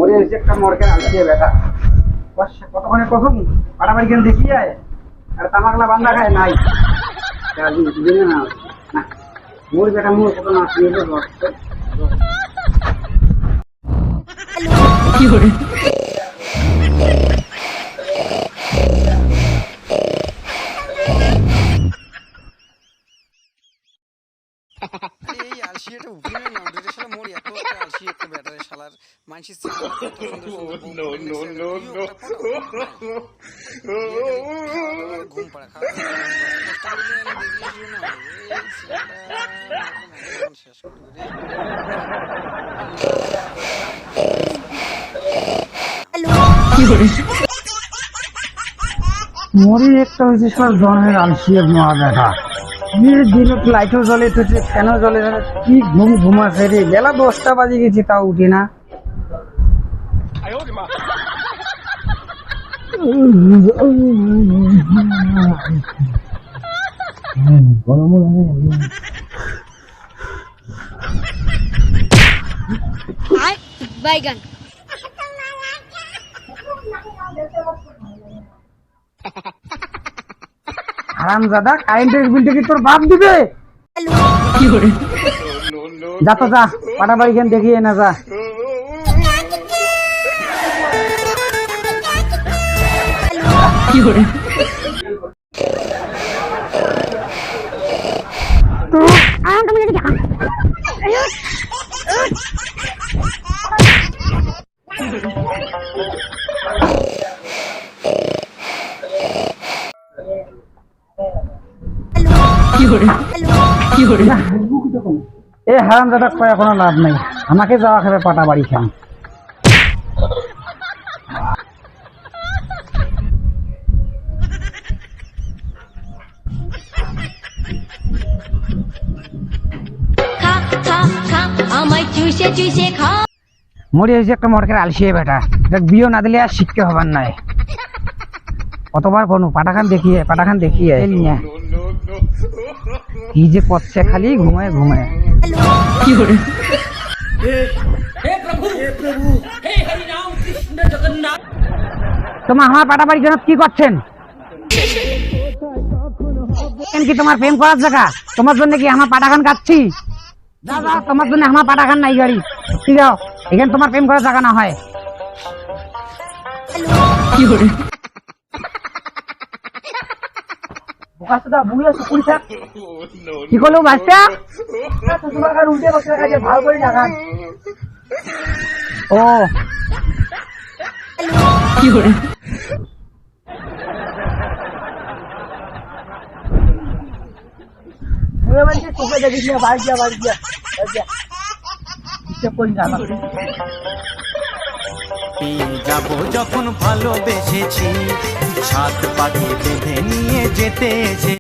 মরে এসে একটা মরকে আনছে বেটা কতক্ষণে কখন পাড়াবাড়ি কেন দেখি যায় আর তামাকলা বান্ধা খায় নাই না মোর বেটা মোর কত না কি করে এই আলসি এটা উঠিয়ে না দুটো শালা মোর এত একটা আলসি একটা ব্যাটারে শালার মানসিক ঘুম পাড়া খাওয়া চেষ্টা করলে দেখিয়েছিল না শেষ করে কি করে মরি একটা হয়েছে সব ধরনের আলসি নোয়া বেটা দিন লাইটও জ্বলে ফ্যানও জ্বলে কি ঘুমাচ্ছে রে বেলা 10টা বাজে গেছে তাও উঠি না বাইগান হারামজাদা কারেন্টের বিলটা কি তোর বাপ দিবে কি করে যা তো যা পাড়াবাড়ি কেন দেখিয়ে না যা কি করে কি করে কি করে এ হারামজাদা কয়া কোনো লাভ নাই আমাকে যাওয়া খাবে পাটাবাড়ি খান খা খা খা আমায় চুষে চুষে খা মরি হয়েছে একটা মরকের আলসিয়ে বেটা দেখ বিয়ে না দিলে আর শিখতে হবার নাই কতবার কোনো পাটাখান দেখিয়ে কি যে করছে খালি ঘুমায় ঘুমায় কি করে তোমার আমার পাটাবাড়ি কেন কি করছেন কি তোমার প্রেম করার জায়গা তোমার জন্য কি আমার পাটাখান কাটছি দাদা তোমার জন্য আমার পাটাখান নাই গাড়ি ঠিক আছে এখানে তোমার প্রেম করার জায়গা না হয় কি করে কি করলো বাচ্চা তোমার উল্টে বসে ভালো করে জাগান ও কি করে যাবো যখন ভালোবেসেছি সাত পাকে বেঁধে নিয়ে যেতে